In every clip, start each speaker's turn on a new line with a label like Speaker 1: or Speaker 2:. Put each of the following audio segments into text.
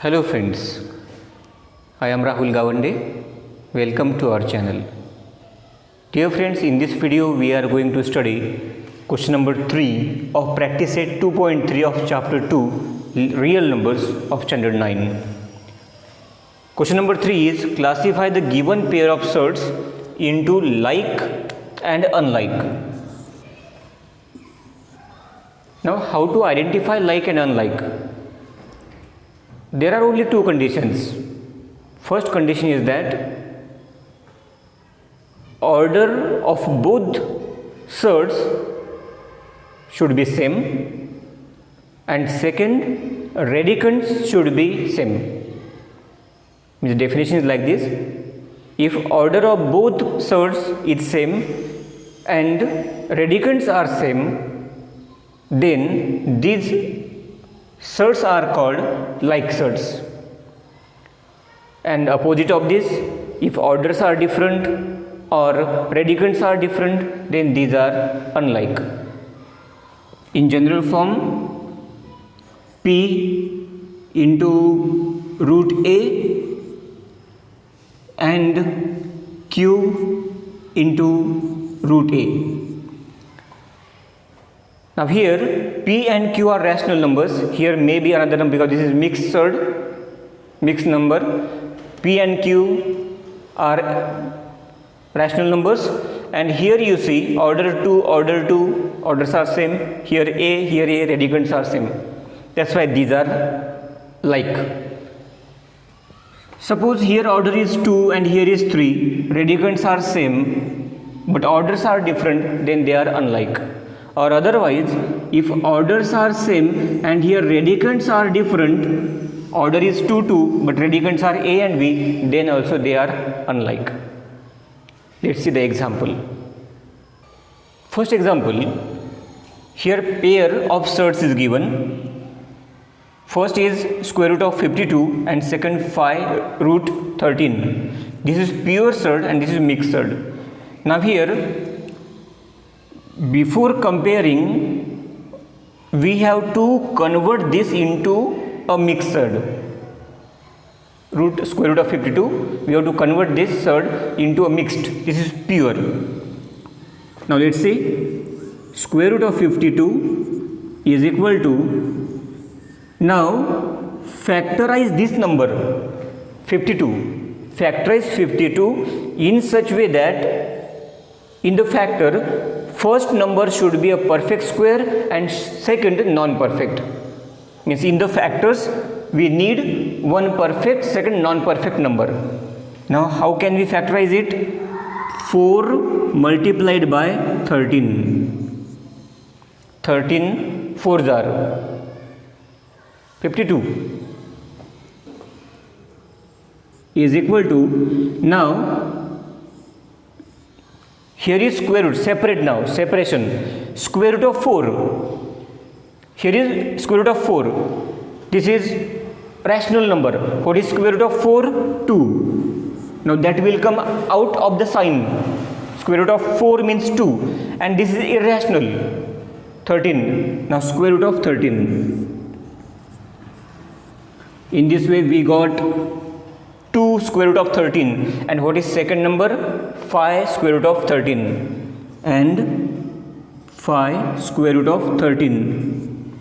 Speaker 1: Hello friends, I am Rahul Gawande. Welcome to our channel. Dear friends, in this video we are going to study question number 3 of practice set 2.3 of chapter 2 real numbers of standard 9. Question number 3 is classify the given pair of surds into like and unlike. Now how to identify like and unlike? There are only two conditions. First condition is that order of both surds should be same, and second, radicants should be same. The definition is like this: if order of both surds is same and radicants are same, then these surds are called like surds. And opposite of this, if orders are different or radicants are different, then these are unlike. In general form, P into root A and Q into root A. Now here P and Q are rational numbers. Here may be another number because this is mixed surd, mixed number. P and Q are rational numbers, and here you see order 2, orders are same. Here A, radicants are same. That's why these are like. Suppose here order is 2 and here is 3, radicants are same, but orders are different, then they are unlike. Or otherwise, if orders are same and here radicants are different, order is 2, but radicants are A and B, then also they are unlike. Let's see the example. First example, here pair of surds is given. First is square root of 52 and second 5 root 13. This is pure surd and this is mixed surd. Now here, before comparing, we have to convert this into a mixed surd. Square root of 52, we have to convert this surd into a mixed. This is pure. Now let's see. Square root of 52 is equal to, now factorize this number 52. Factorize 52 in such way that in the factor, first number should be a perfect square and second non-perfect. Means in the factors we need one perfect, second non-perfect number. Now how can we factorize it? 4 multiplied by 13. 13 4s are 52 is equal to, now here is square root, separate now, separation. Square root of 4. Here is square root of 4. This is rational number. What is square root of 4? 2. Now that will come out of the sign. Square root of 4 means 2. And this is irrational. 13. Now square root of 13. In this way we got 2 square root of 13, and what is second number? 5 square root of 13 and 5 square root of 13.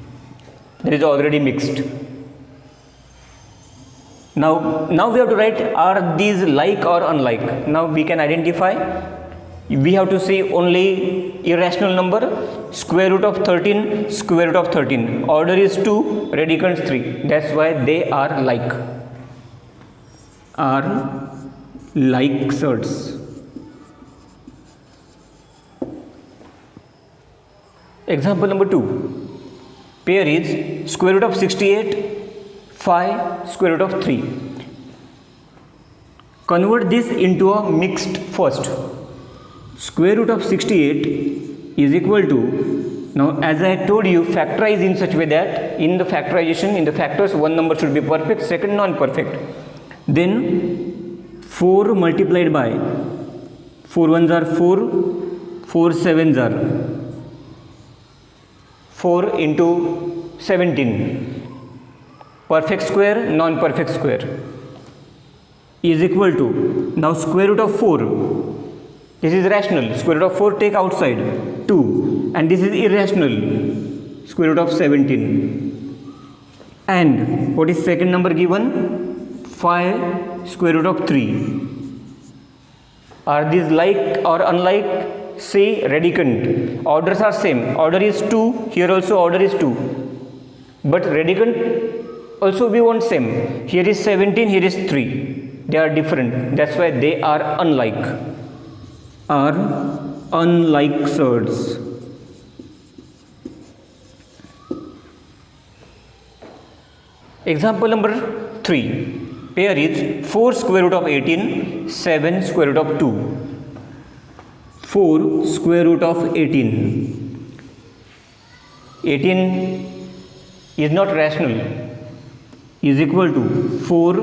Speaker 1: That is already mixed. Now we have to write, are these like or unlike? Now we can identify. We have to say only irrational number. Square root of 13, square root of 13. Order is 2, radicants 3. That's why they are like. Are like surds. Example number 2. Pair is square root of 68, 5 square root of 3. Convert this into a mixed first. Square root of 68 is equal to, now as I told you, factorize in such way that in the factorization, in the factors, one number should be perfect, second non-perfect. Then 4 multiplied by 4 ones are 4, 4 sevens are 4 into 17. perfect square, non-perfect square is equal to, now square root of 4, this is rational, square root of 4 take outside, 2, and this is irrational, square root of 17. And what is second number given? 5 square root of 3. Are these like or unlike? Say radicand. Orders are same. Order is 2. Here also order is 2. But radicand also we want same. Here is 17. Here is 3. They are different. That's why they are unlike. Are unlike surds. Example number 3. Pair is 4 square root of 18, 7 square root of 2. 4 square root of 18. 18 is not rational, is equal to 4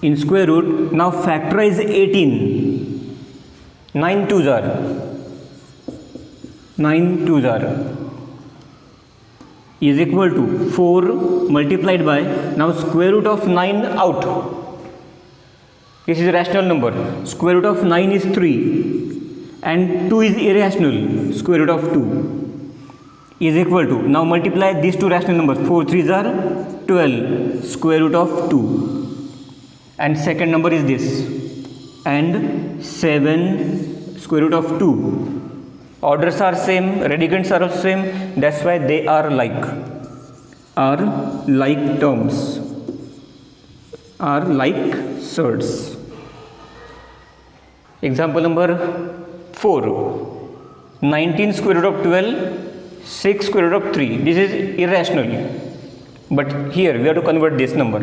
Speaker 1: in square root. Now factorize 18. 9 twos are. 9 twos are. Is equal to 4 multiplied by, now square root of 9 out. This is a rational number. Square root of 9 is 3. And 2 is irrational, square root of 2 is equal to, now multiply these two rational numbers, 4 3s are 12, square root of 2, and second number is this, and 7 square root of 2. Orders are same, radicands are same, that's why they are like terms, are like surds. Example number 4. 19 square root of 12, 6 square root of 3. This is irrational. But here we have to convert this number.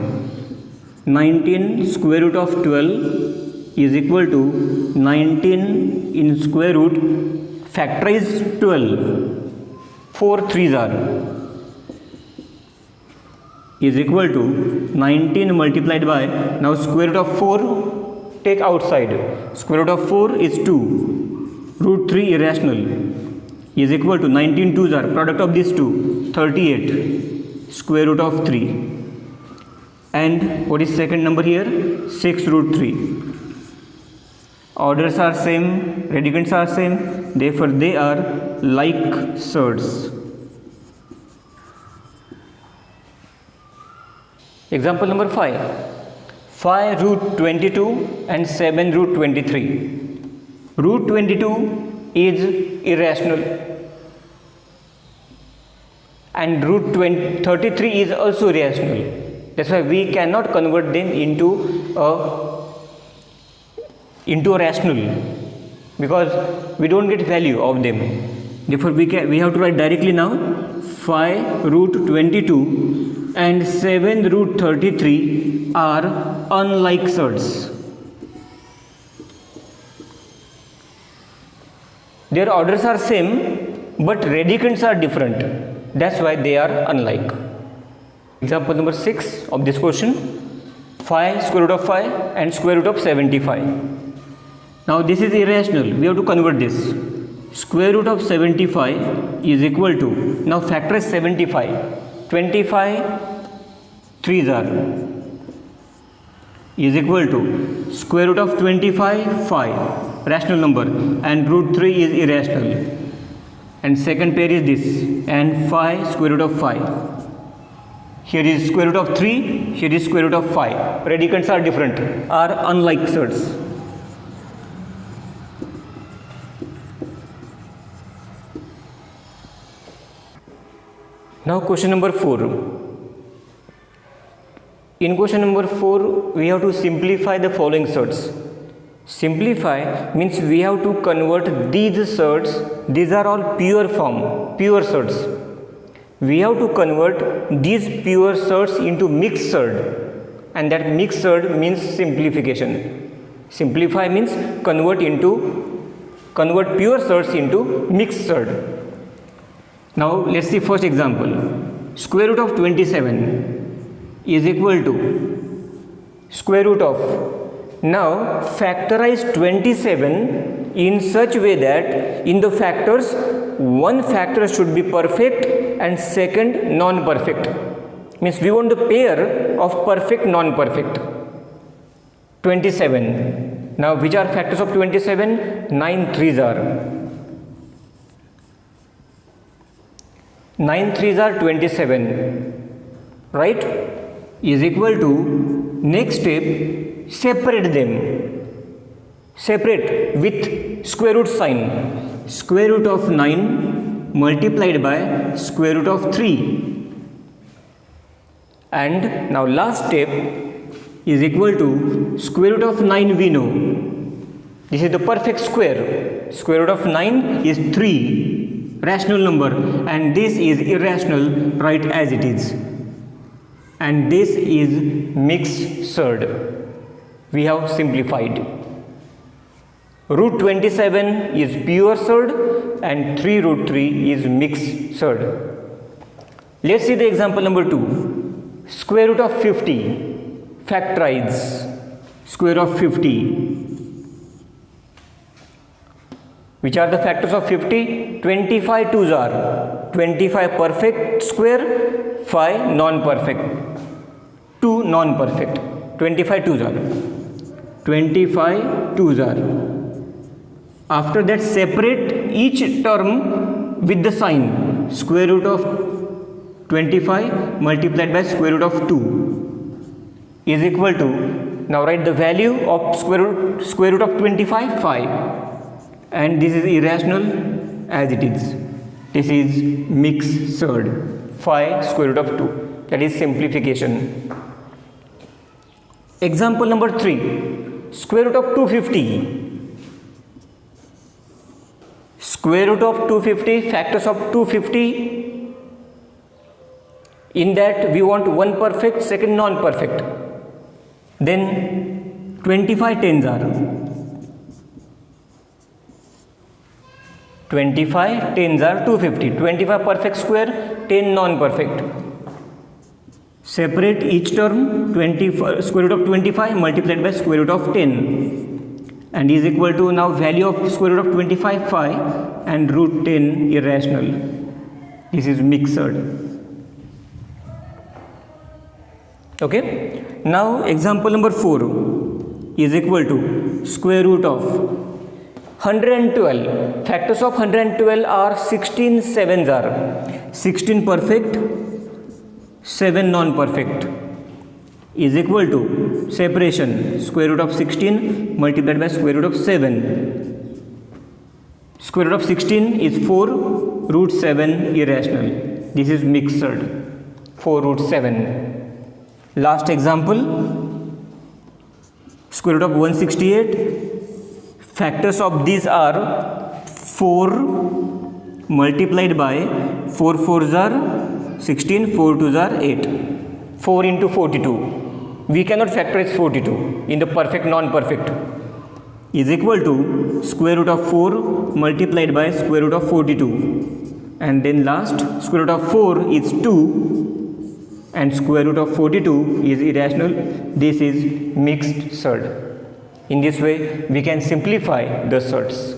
Speaker 1: 19 square root of 12 is equal to 19 in square root, factorize 12. 4 3s are. Is equal to 19 multiplied by, now square root of 4 take outside. Square root of 4 is 2. Root 3 irrational is equal to 19 twos are, product of these two, 38 square root of 3. And what is second number here? 6 root 3. Orders are same, radicands are same, therefore they are like surds. Example number 5. 5 root 22 and 7 root 23. Root 22 is irrational and root 33 is also irrational. That's why we cannot convert them into a rational, because we don't get value of them. Therefore we have to write directly now 5 root 22 and 7 root 33 are unlike surds. Their orders are same, but radicands are different. That's why they are unlike. Example number 6 of this question. 5 square root of 5 and square root of 75. Now this is irrational. We have to convert this. Square root of 75 is equal to, now factorize 75. 25 3s are. Is equal to square root of 25 5, rational number, and root 3 is irrational, and second pair is this, and 5 square root of 5. Here is square root of 3, here is square root of 5. Radicands are different, are unlike surds. Now question number 4. In question number 4, we have to simplify the following surds. Simplify means we have to convert these surds. These are all pure form, pure surds. We have to convert these pure surds into mixed surd, and that mixed surd means simplification. Simplify means convert pure surds into mixed surd. Now let's see first example. Square root of 27 is equal to square root of, now factorize 27 in such way that in the factors one factor should be perfect and second non-perfect. means we want the pair of perfect non-perfect. 27. Now which are factors of 27? 9 threes are 27, right, is equal to, next step, separate them. Separate with square root sign. Square root of 9 multiplied by square root of 3. And now last step is equal to square root of 9 we know. This is the perfect square. Square root of 9 is 3, rational number, and this is irrational, write as it is. And this is mixed surd. We have simplified. Root 27 is pure surd and 3 root 3 is mixed surd. Let's see the example number 2. Square root of 50. Factorize square of 50. Which are the factors of 50? 25 twos are 25 perfect square, 5 non-perfect, 2 non-perfect. 25 twos are 25 twos are. After that, separate each term with the sign. Square root of 25 multiplied by square root of 2 is equal to, now write the value of square root of 25, 5, and this is irrational as it is. This is mixed surd, 5 square root of 2, that is simplification. Example number 3, square root of 250. Square root of 250, factors of 250. In that we want one perfect, second non-perfect. Then 25 tens are 250. 25 perfect square, 10 non-perfect. Separate each term. Square root of 25 multiplied by square root of 10 and is equal to, now value of square root of 25, 5, and root 10 irrational. This is mixed. Okay. Now example number 4 is equal to square root of 112. Factors of 112 are 16 sevens are 16 perfect, 7 non-perfect, is equal to separation square root of 16 multiplied by square root of 7. Square root of 16 is 4, root 7 irrational. This is mixed. 4 root 7. Last example, square root of 168. Factors of these are 4 multiplied by 4 fours are 16, 4 twos are 8. 4 into 42. We cannot factorize 42 in the perfect non-perfect, is equal to square root of 4 multiplied by square root of 42. And then last, square root of 4 is 2 and square root of 42 is irrational. This is mixed surd. In this way we can simplify the surds.